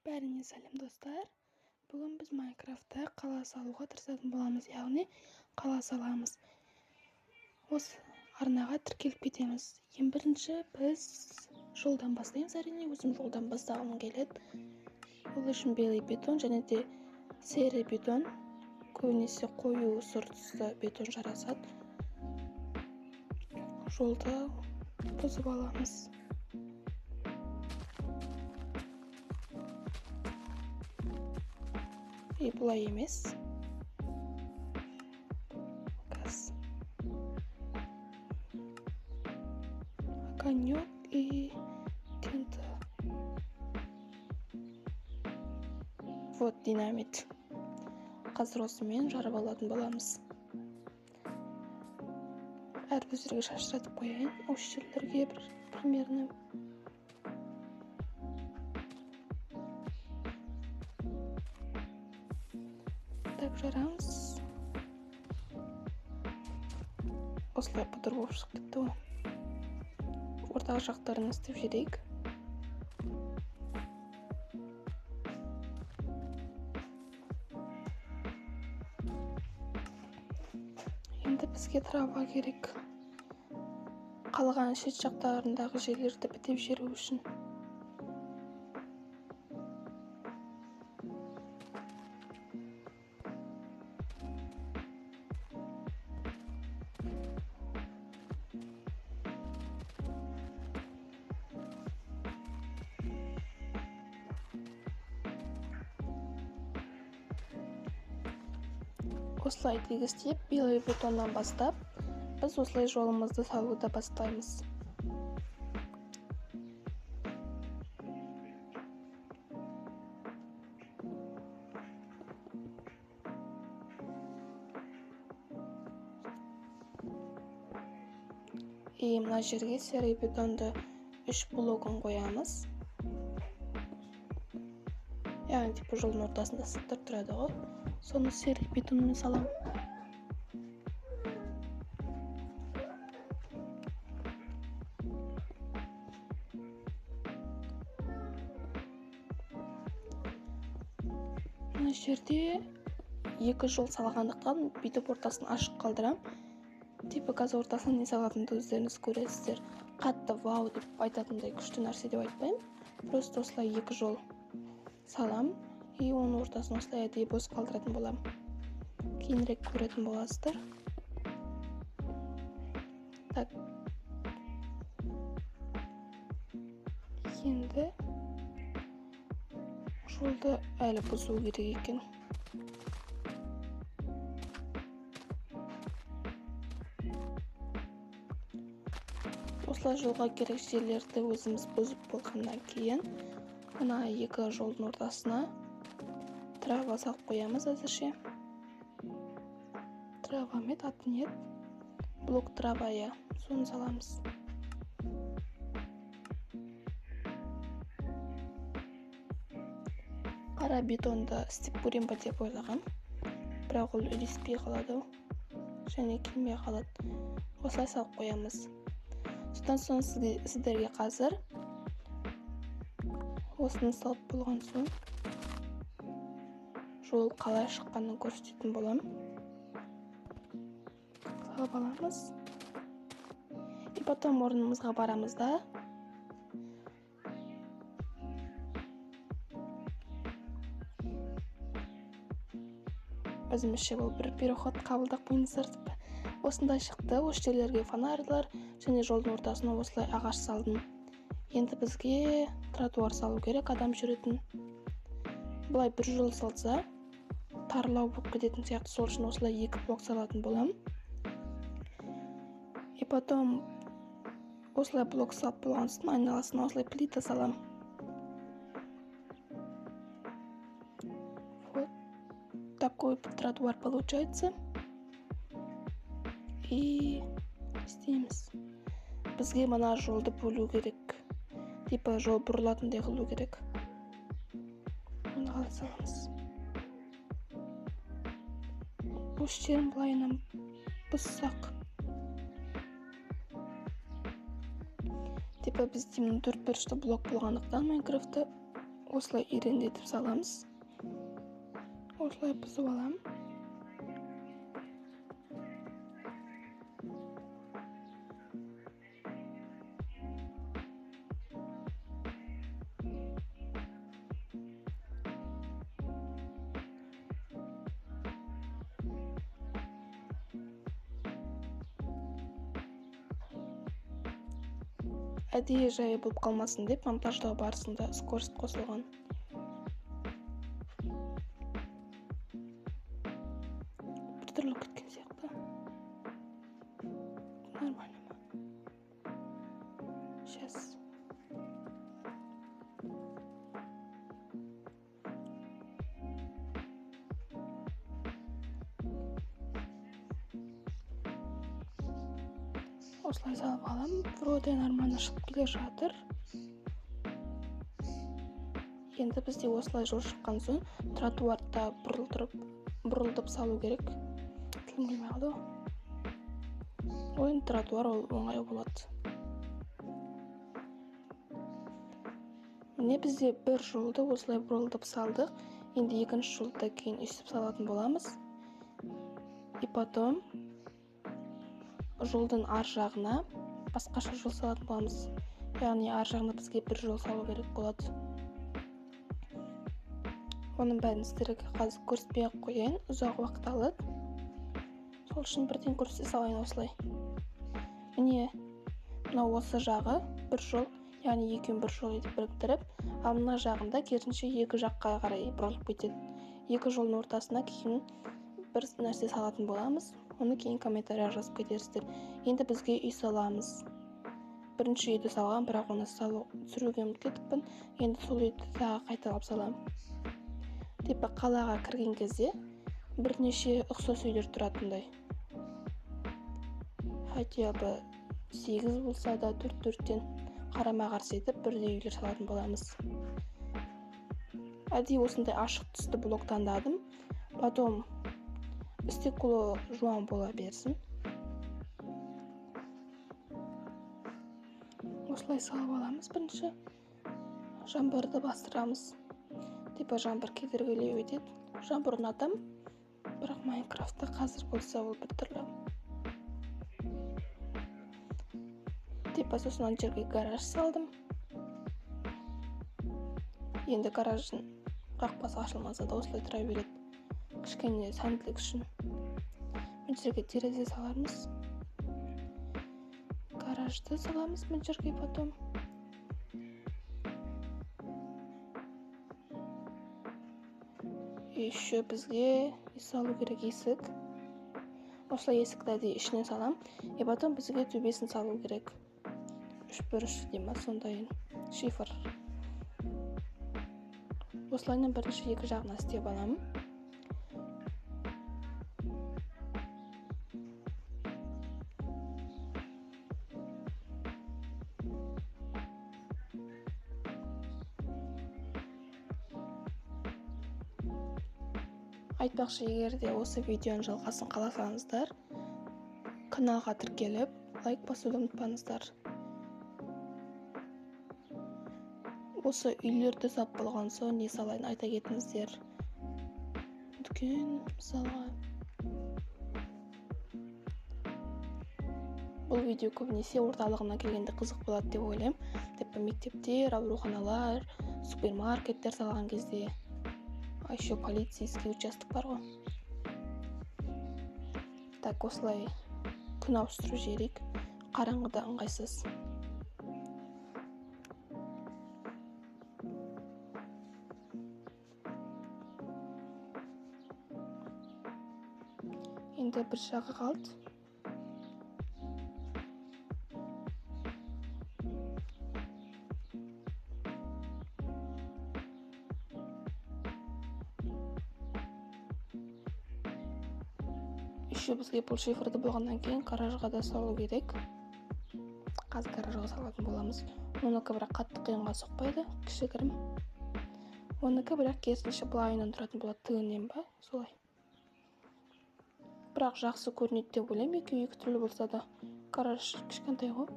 Бәріңе сәлем достар. Бүгін біз Майнкрафтта қала салуға тырысатын боламыз, яғни қала саламыз. Осы арнаға тіркеліп кетеміз. Ең бірінші біз жолдан бастаймыз, әрине өзім жолдан бастағым келеді. Ол үшін белый бетон және де серый бетон, көбінесе қою сұр түсті бетон жарасады. Жолды бұзып аламыз. Бұлай емес. Газ. Огонек и тента. Вот динамит. Қазір осымен жарып алатын боламыз. Әрбір жерге шашыратып қояйын. Осы жерлерге примерно. Так жарамыз. Осылай бұдыр болып шығып кетті ғой. Ортақ жақтарын істеп жіберейік. Енді бізге трава керек. Қалған шет жақтарындағы жерлерді бітеп жіберу үшін. Осылай тегістеп, белый бетоннан бастап, біз осылай жолымызды салуды бастаймыз. Мына жерге серый бетонды 3 блогын қоямыз. Яғни типа жолдың ортасында сыттыр тұрады ғой. Соны серый бетонмен салам. Мына жерде 2 жол салғандықтан бүйтіп ортасын ашық қалдырам. Типа газ ортасына не салатынды өздеріңіз көресіздер. Қатты вау деп айтатындай күшті нәрсе деп айтпаймын. Просто осылай 2 жол салам. И оның ортасын осылай әдейі бос қалдыратын болам. Кейінірек көретін боласыздар. Так. Енді жолды әлі бұзу керек екен. Осылай жолға керек жерлерді өзіміз бұзып болғаннан кейін, мына 2 жолдың ортасына трава салып қоямыз әзірше. Трава мет аты нет. Блок трава, я. Соны саламыз. Қара бетонды істеп көрем ба деп ойлағам. Бірақ ол үйлеспей қалады. Және келмей қалады. Осылай салып қоямыз. Содан соң сіздерге қазір осыны салып болған соң жол қалай шыққанын көрсететін болам. Салып аламыз. И потом орнымызға барамыз да. Өзімізше бұл бір переход қабылдап қойыңыздар деп. Осындай шықты. Осы жерлерге фонарлар және жолдың ортасына осылай ағаш салдым. Енді бізге тротуар салу керек, адам жүретін. Бұлай бір жол салса, тарлау болып кететін сияқты, сол үшін осылай 2 блок салатын болам. И потом осылай блок салып болған соң айналасына осылай плита салам. Вот такой тротуар получается. И істейміз. Бізге мына жолды бөлу керек. Типа жол бұрылатындай қылу керек. Оны қалай саламыз. Осы жерін былайынан бұзсақ. Типа бізде 4 бұрышты блок болғандықтан Майнкрафтта осылай ирендетіп саламыз. Осылай бұзып аламын. Әдейі жайы болып қалмасын деп монтаждау барысында скорость қосылған. Біртүрлі күткен сияқты. Нормально ма? Сейчас. Осылай салып аламын. Вроде нормально шығып келе жатыр. Енді бізде осылай жол шыққан соң тротуарда бұрылдып салу керек. Тілім келмей қалды ғой. Ойын тротуар ол оңай болады. Міне бізде бір жолды осылай бұрылдып салдық. Енді екінші жолды кейін үстіп салатын боламыз. И потом жолдың ар жағына басқаша жол салатын боламыз. Яғни ар жағына бізге бір жол салу керек болады. Оның бәрін сіздерге қазір көрсетпей ақ қояйын, ұзақ уақыт алады. Сол үшін бірден көрсете салайын осылай. Міне, мынау осы жағы бір жол, яғни екеуін бір жол етіп біріктіріп, ал мына жағында керісінше екі жаққа қарай бұрылып кетеді. Екі жолдың ортасына кейін бір нәрсе салатын боламыз. Оны кейін комментария жазып кетерсіздер. Енді бізге үй саламыз. Бірінші үйді салған, бірақ оны түсіруге ұмытып кетіппін. Енді сол үйді тағы қайталап саламын. Типа қалаға кірген кезде бірнеше ұқсас үйлер тұратындай. Хотя бы 8 болса да 4-4-тен қарама-қарсы етіп бірдей үйлер салатын боламыз. Әдейі осындай ашық түсті блок таңдадым. Потом стекло жуан бола берсін. Осылай салып аламыз бірінші. Жаңбырды бастырамыз. Типа жаңбыр кедергілеу етеді. Жаңбыр ұнатам, бірақ Майнкрафтта қазір болса ол біртүрлі. Типа сосын жерге гараж салдым. Енді гараждың қақпасы ашылмаса да осылай тұра береді. Кішкене сәнділік үшін. Мына жерге терезе салармыз. Гаражды саламыз мына жерге потом. Еще бізге салу керек есік. Осылай есікті де ішіне салам. И потом бізге төбесін салу керек. 3x3 дейма сондайын. Шифр. Осылайынан бірінші екі жағына істеп аламын. Айтпақшы, егер де осы видеоның жалғасын қаласаңыздар, каналға тіркеліп, лайк басуды ұмытпаңыздар. Осы үйлерді сап болған соң не салайын айта кетіңіздер. Дүкен, мысалға. Бұл видео көбінесе орталығына келгенде қызық болады деп ойлаймын. Тіпті мектептер, ауруханалар, супермаркеттер салған кезде. А еще полицейский участок бар ғой. Так, осылай күн ауыстыру жерек. Қараңғыда ыңғайсыз. Енді бір жағы қалды. Еще бізге бұл шифрды болғаннан кейін гаражға да салу керек. Қазір гаражға салатын боламыз. Оныкі бірақ қатты қиынға соқпайды, кішігірім. Оныкі бірақ керісінше былайынан тұратын болады, тігінен ба, солай. Бірақ жақсы көрінеді деп ойлаймын, екі түрлі болса да. Гараж кішкентай ғой.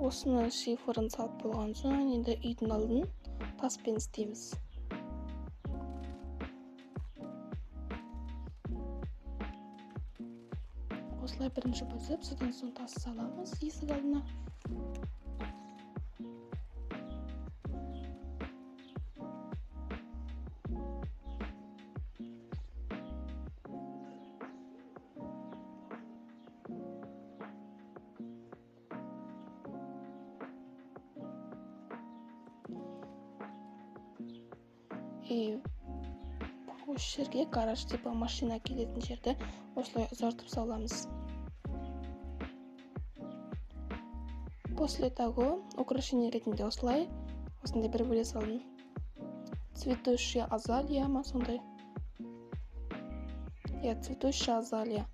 осыны шифрын салып болған соң енді үйдің алдын таспен істейміз. Осылай бірінші басып, содан соң тас саламыз есік алдына. Осы жерге гараж типа машина келетін жерді осылай ұзартып саламыз. После того украшение ретінде осылай осындай бір бөле салдым. Цветущая азалия ма сондай? Цветущая азалия.